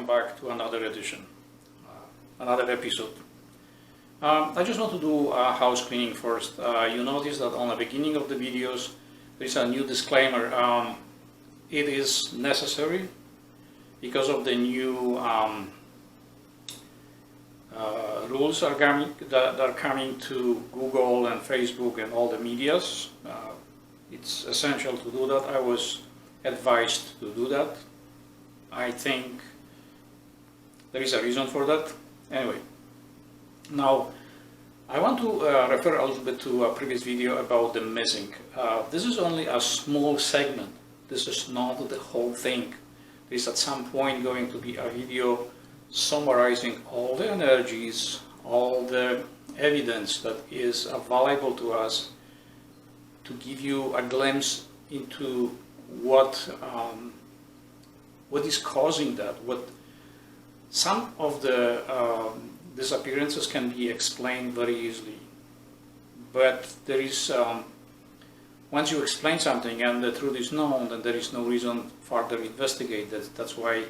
welcome back to another edition, another episode. I just want to do a house cleaning first. You notice that on the beginning of the videos there is a new disclaimer. It is necessary because of the new rules that are coming to Google and Facebook and all the medias. It's essential to do that. I was advised to do that. I think there is a reason for that. Anyway, now I want to refer a little bit to a previous video about the missing. This is only a small segment. This is not the whole thing. There is at some point going to be a video summarizing all the energies, all the evidence that is available to us to give you a glimpse into what is causing that. Some of the disappearances can be explained very easily, but there is once you explain something and the truth is known, then there is no reason further investigate that. That's why,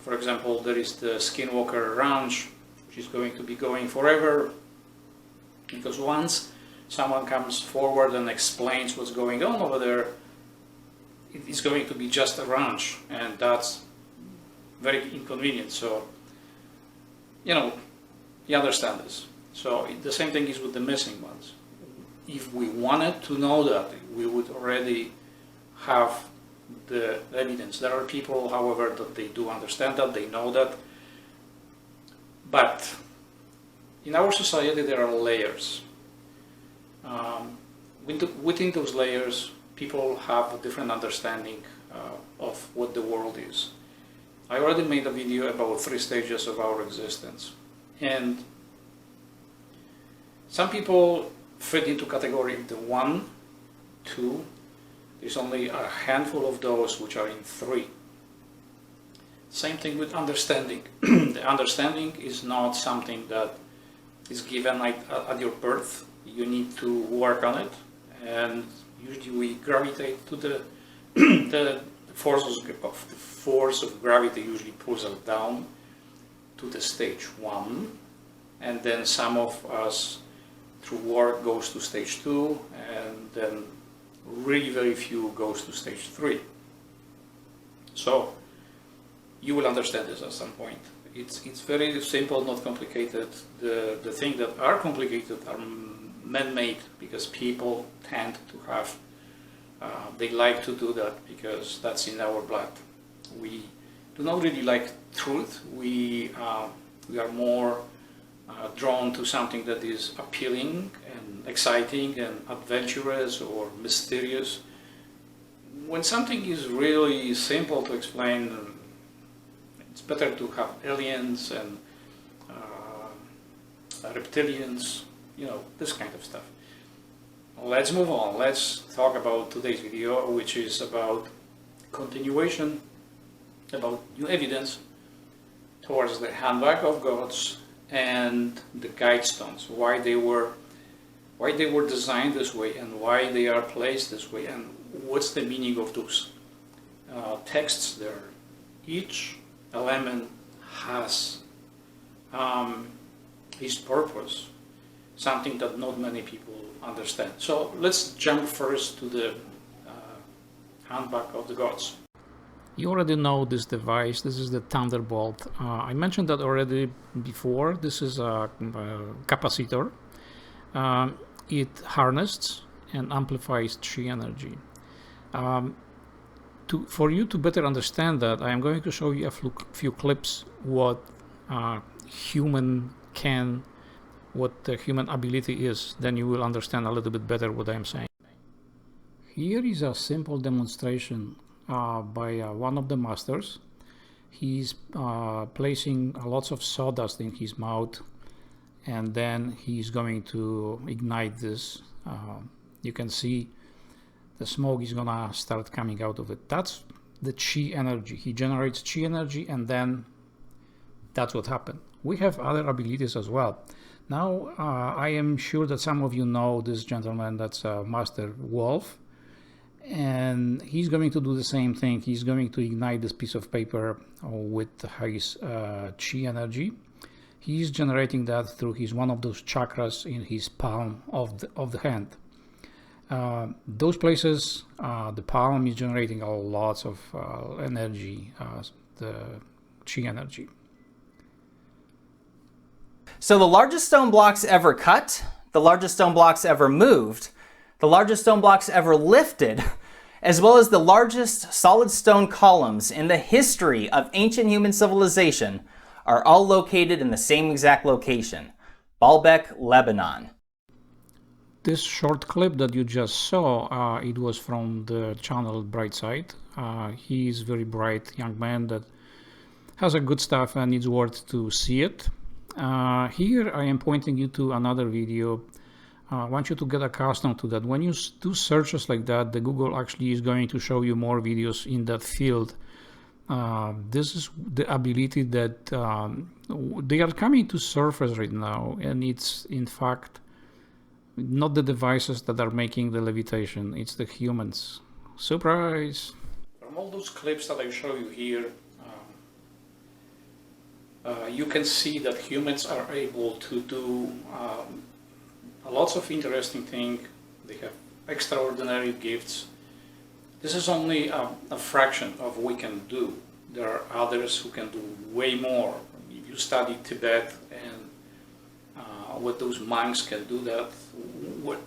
for example, there is the Skinwalker Ranch, which is going to be going forever, because once someone comes forward and explains what's going on over there, it is going to be just a ranch, and that's very inconvenient. So, you understand this. So the same thing is with the missing ones. If we wanted to know that, we would already have the evidence. There are people, however, that they do understand that, they know that. But in our society there are layers. Within those layers, people have a different understanding of what the world is. I already made a video about 3 stages of our existence, and some people fit into category the 1, 2. There's only a handful of those which are in 3. Same thing with understanding. The understanding is not something that is given at your birth. You need to work on it, and usually we gravitate to the force of gravity usually pulls us down to the stage 1, and then some of us through work goes to stage 2, and then really very few goes to stage 3. So you will understand this at some point. It's very simple, not complicated. The things that are complicated are man-made, because people tend to have they like to do that because that's in our blood. We do not really like truth. We are more drawn to something that is appealing and exciting and adventurous or mysterious. When something is really simple to explain, it's better to have aliens and reptilians, this kind of stuff. Let's move on. Let's talk about today's video, which is about continuation, about new evidence towards the handbag of gods and the Guidestones, why they were designed this way and why they are placed this way, and what's the meaning of those texts there. Each element has its purpose, something that not many people understand. So let's jump first to the handbag of the gods. You already know this device. This is the Thunderbolt. I mentioned that already before. This is a capacitor. It harnesses and amplifies chi energy. For you to better understand that, I am going to show you a few clips what what the human ability is. Then you will understand a little bit better what I am saying. Here is a simple demonstration by one of the masters. He's placing lots of sawdust in his mouth, and then he's going to ignite this. You can see the smoke is gonna start coming out of it. That's the chi energy. He generates chi energy, and then that's what happened. We have other abilities as well. Now, I am sure that some of you know this gentleman, that's Master Wolf, And he's going to do the same thing. He's going to ignite this piece of paper with his chi energy. He's generating that through one of those chakras in his palm of the hand. Those places, the palm is generating a lots of energy, the chi energy. So the largest stone blocks ever cut, the largest stone blocks ever moved, the largest stone blocks ever lifted, as well as the largest solid stone columns in the history of ancient human civilization are all located in the same exact location, Baalbek, Lebanon. This short clip that you just saw, it was from the channel Brightside. He is a very bright young man that has a good stuff and it's worth to see it. Here I am pointing you to another video. I want you to get accustomed to that. When you do searches like that, the Google actually is going to show you more videos in that field. This is the ability that they are coming to surface right now, and it's in fact not the devices that are making the levitation, it's the humans. Surprise! From all those clips that I show you here, you can see that humans are able to do lots of interesting things. They have extraordinary gifts. This is only a fraction of what we can do. There are others who can do way more. If you study Tibet and what those monks can do, what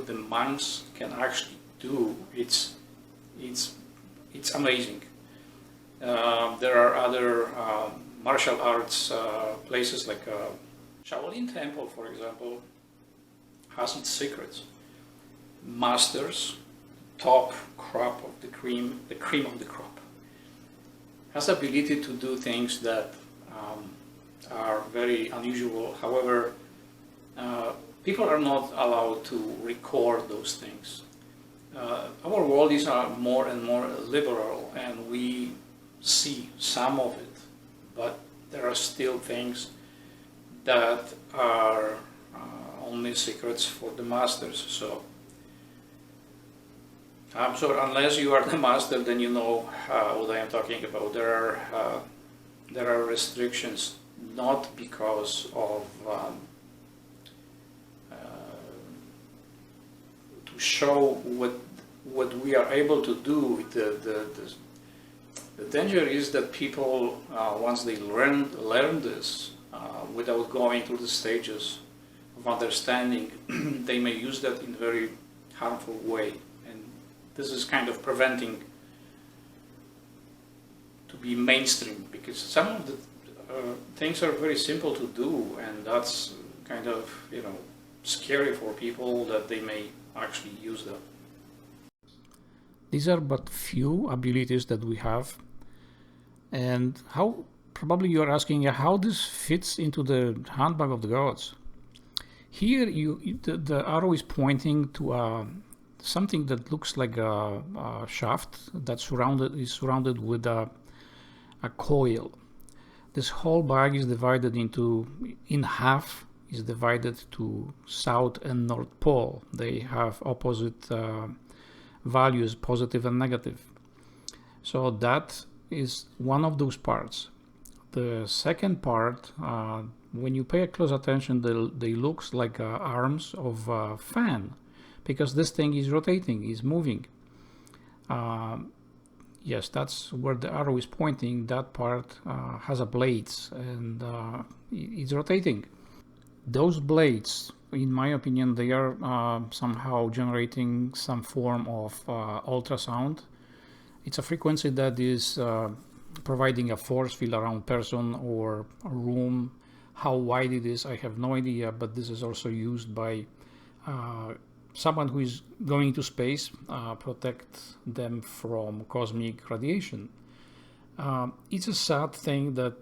the monks can actually do, it's amazing. There are other martial arts places like Shaolin Temple, for example, has its secrets. Masters, top crop of the cream of the crop, has the ability to do things that are very unusual. However, people are not allowed to record those things. Our world is more and more liberal, and we see some of it, but there are still things that are only secrets for the masters. So I'm sure unless you are the master, then you know what I am talking about. There are restrictions, not because of to show what we are able to do. The danger is that people, once they learn this, without going through the stages of understanding, they may use that in a very harmful way. And this is kind of preventing to be mainstream, because some of the things are very simple to do, and that's kind of, scary for people that they may actually use that. These are but few abilities that we have, and how probably you are asking how this fits into the handbag of the gods. Here, the arrow is pointing to something that looks like a shaft that is surrounded with a coil. This whole bag is divided in half. Is divided to south and north pole. They have opposite values, positive and negative. So that is one of those parts. The second part, when you pay close attention, they looks like arms of a fan, because this thing is rotating, is moving. Yes, that's where the arrow is pointing. That part has a blades, and it's rotating. Those blades, in my opinion, they are somehow generating some form of ultrasound. It's a frequency that is providing a force field around person or a room. How wide it is, I have no idea, but this is also used by someone who is going to space, protect them from cosmic radiation. It's a sad thing that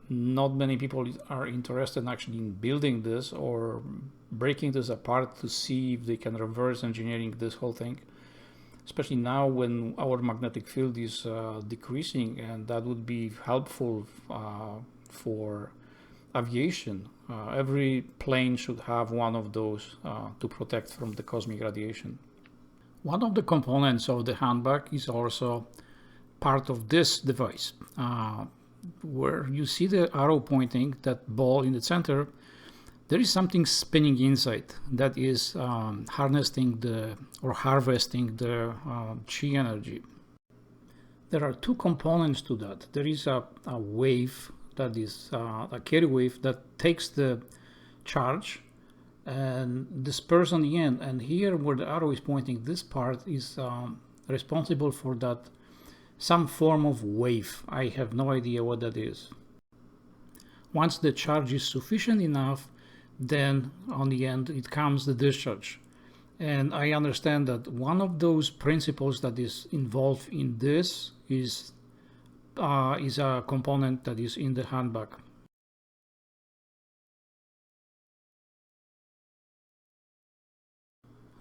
not many people are interested actually in building this or breaking this apart to see if they can reverse engineering this whole thing, especially now when our magnetic field is decreasing, and that would be helpful for aviation. Every plane should have one of those to protect from the cosmic radiation. One of the components of the handbag is also part of this device, where you see the arrow pointing, that ball in the center. There is something spinning inside that is harvesting the chi energy. There are two components to that. There is a wave that is a carry wave that takes the charge and disperse on the end. And here where the arrow is pointing, this part is responsible for that, some form of wave. I have no idea what that is. Once the charge is sufficient enough, then on the end it comes the discharge. And I understand that one of those principles that is involved in this is a component that is in the handbag.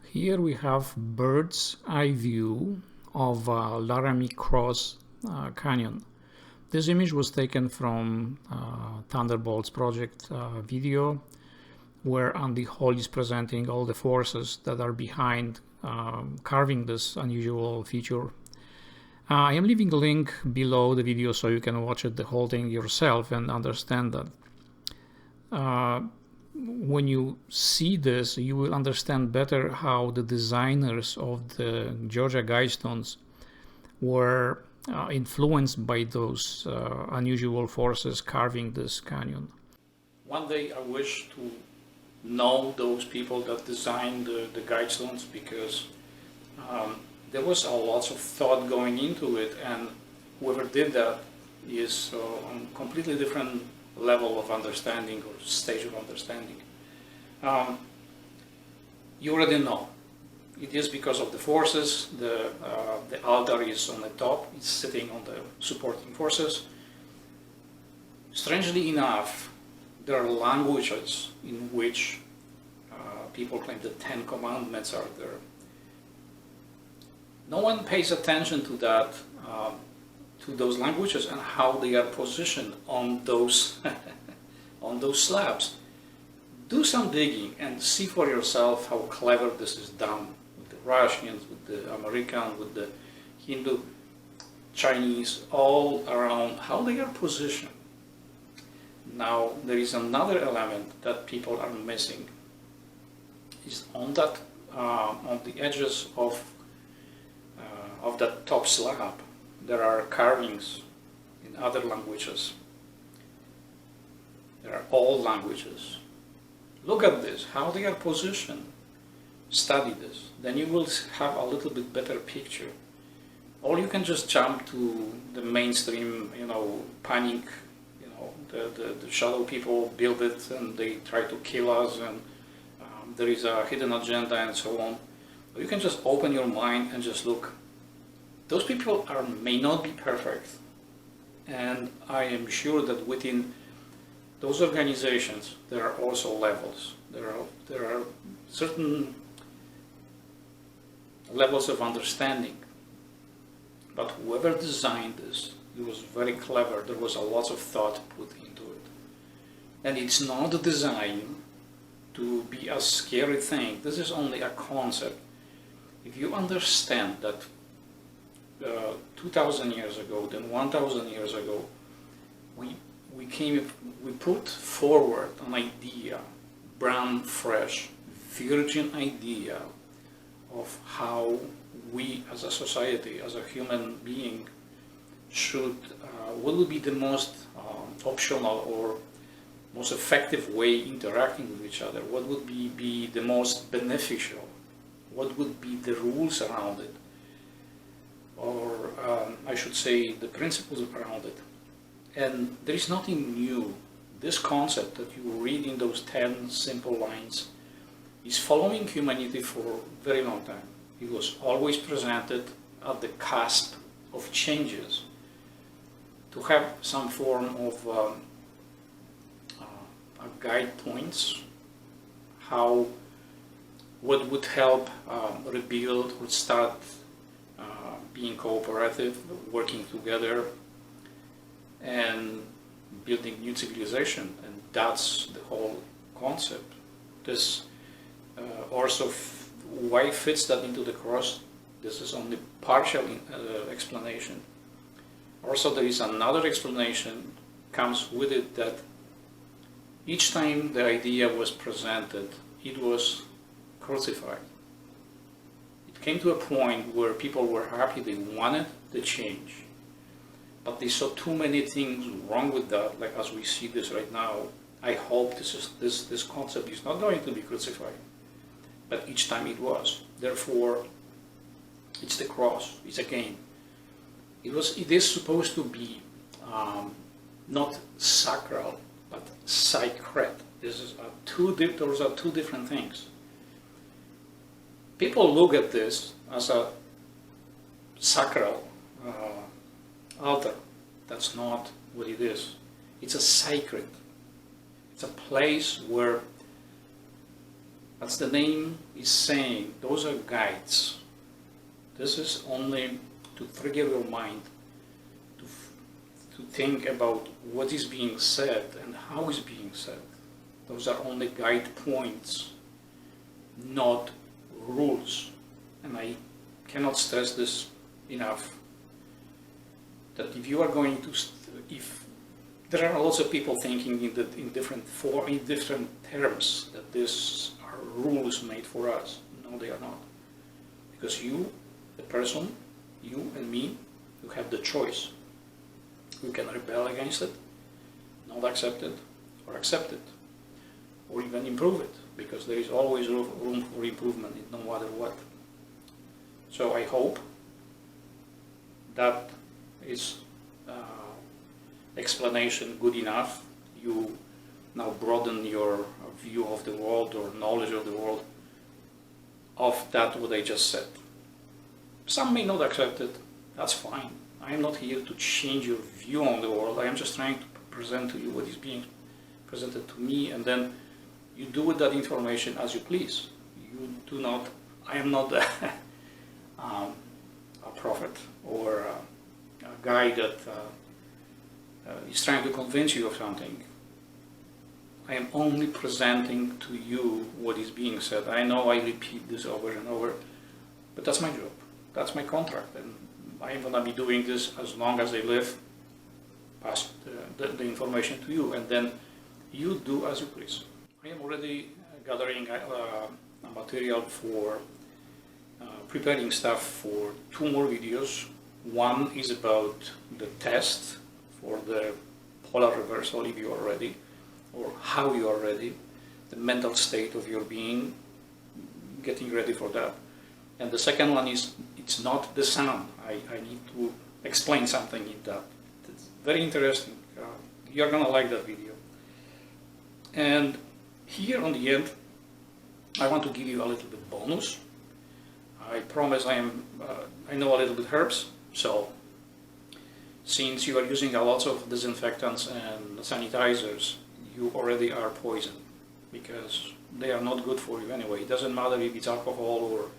Here we have bird's eye view of Laramie Cross Canyon. This image was taken from Thunderbolt's project video, where Andy Hall is presenting all the forces that are behind carving this unusual feature. I am leaving a link below the video so you can watch it, the whole thing yourself, and understand that. When you see this, you will understand better how the designers of the Georgia Guidestones were influenced by those unusual forces carving this canyon. One day I wish to know those people that designed the Guidestones, because there was a lot of thought going into it, and whoever did that is on a completely different level of understanding or stage of understanding. You already know. It is because of the forces. The altar is on the top, it's sitting on the supporting forces. Strangely enough, there are languages in which people claim the 10 Commandments are there. No one pays attention to that, to those languages and how they are positioned on those on those slabs. Do some digging and see for yourself how clever this is done with the Russians, with the Americans, with the Hindu, Chinese, all around, how they are positioned. Now, there is another element that people are missing. Is on that, on the edges of that top slab, there are carvings in other languages. There are all languages. Look at this, how they are positioned. Study this. Then you will have a little bit better picture. Or you can just jump to the mainstream, panic. The shadow people build it and they try to kill us, and there is a hidden agenda and so on. Or you can just open your mind and just look. Those people may not be perfect, and I am sure that within those organizations there are also levels. There are certain levels of understanding. But whoever designed this, it was very clever. There was a lot of thought put into it. And it's not a design to be a scary thing. This is only a concept. If you understand that 2,000 years ago, then 1,000 years ago, we put forward an idea, brand fresh, virgin idea of how we as a society, as a human being, should, what would be the most optional or most effective way interacting with each other, what would be the most beneficial, what would be the rules around it, or I should say the principles around it. And there is nothing new. This concept that you read in those 10 simple lines is following humanity for a very long time. It was always presented at the cusp of changes to have some form of guide points, what would help rebuild or start being cooperative, working together, and building new civilization. And that's the whole concept. This also why fits that into the cross? This is only partial explanation. Also, there is another explanation comes with it, that each time the idea was presented, it was crucified. It came to a point where people were happy, they wanted the change, but they saw too many things wrong with that, like as we see this right now. I hope this concept is not going to be crucified, but each time it was. Therefore, it's the cross, it's a game. It is supposed to be not sacral, but sacred. Those are two different things. People look at this as a sacral altar. That's not what it is. It's a sacred. It's a place where, as the name is saying, those are guides. This is only to trigger your mind to think about what is being said and how is being said. Those are only guide points, not rules. And I cannot stress this enough, that if you are going to, if there are lots of people thinking in different terms, that these are rules made for us. No, they are not. Because you, the person, you and me, you have the choice. You can rebel against it, not accept it, or accept it, or even improve it, because there is always room for improvement, no matter what. So I hope that is explanation good enough. You now broaden your view of the world or knowledge of the world of that what I just said. Some may not accept it, that's fine. I am not here to change your view on the world. I am just trying to present to you what is being presented to me, and then you do with that information as you please. You do not, I am not a prophet or a guy that is trying to convince you of something. I am only presenting to you what is being said. I know I repeat this over and over, but that's my job. That's my contract, and I am going to be doing this as long as I live, pass the information to you, and then you do as you please. I am already gathering material for preparing stuff for 2 more videos. One is about the test for the polar reversal, if you are ready, or how you are ready, the mental state of your being, getting ready for that. And the second one is, it's not the sound. I need to explain something in that. It's very interesting. You're gonna like that video. And here on the end, I want to give you a little bit bonus. I promise I know a little bit herbs, so since you are using a lot of disinfectants and sanitizers, you already are poisoned, because they are not good for you anyway. It doesn't matter if it's alcohol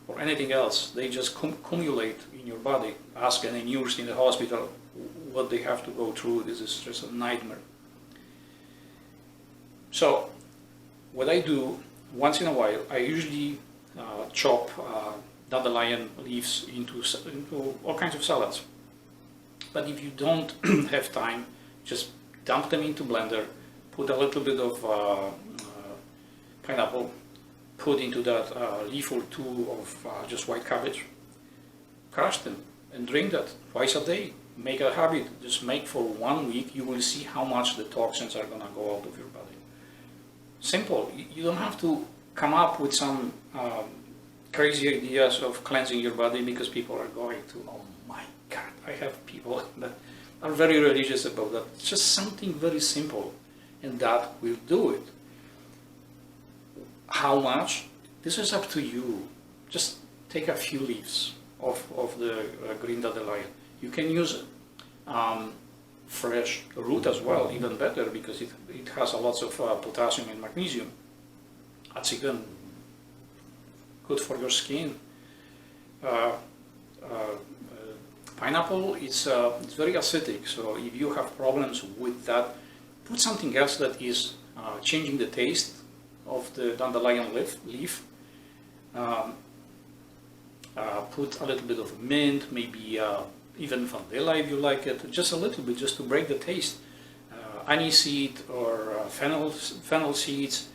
or anything else. They just accumulate in your body. Ask any nurse in the hospital what they have to go through. This is just a nightmare. So what I do once in a while, I usually chop dandelion leaves into all kinds of salads. But if you don't have time, just dump them into blender, put a little bit of pineapple, put into that leaf or 2 of just white cabbage, crush them, and drink that twice a day. Make a habit. Just make for 1 week. You will see how much the toxins are going to go out of your body. Simple. You don't have to come up with some crazy ideas of cleansing your body, because people are going to, oh my God, I have people that are very religious about that. It's just something very simple, and that will do it. How much? This is up to you. Just take a few leaves of the green dandelion. You can use fresh root as well, even better, because it has a lot of potassium and magnesium. That's even good for your skin. Pineapple is it's very acidic, so if you have problems with that, put something else that is changing the taste of the dandelion leaf. Put a little bit of mint, maybe even vanilla if you like it, just a little bit, just to break the taste. Aniseed or fennel seeds,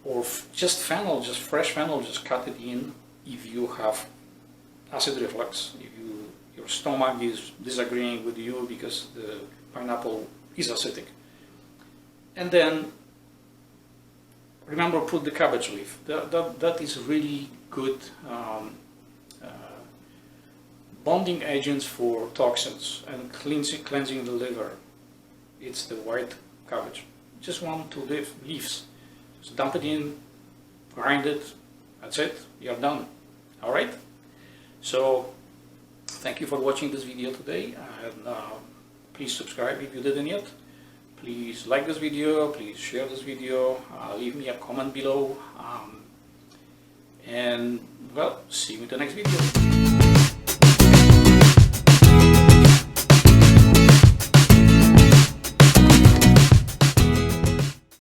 or just fennel, just fresh fennel, just cut it in if you have acid reflux, if your stomach is disagreeing with you because the pineapple is acidic. And then remember, put the cabbage leaf. That is really good bonding agents for toxins and cleansing the liver. It's the white cabbage. Just 1-2 leaves. Just dump it in, grind it. That's it. You're done. All right. So thank you for watching this video today, and please subscribe if you didn't yet. Please like this video, please share this video, leave me a comment below, and well, see you in the next video.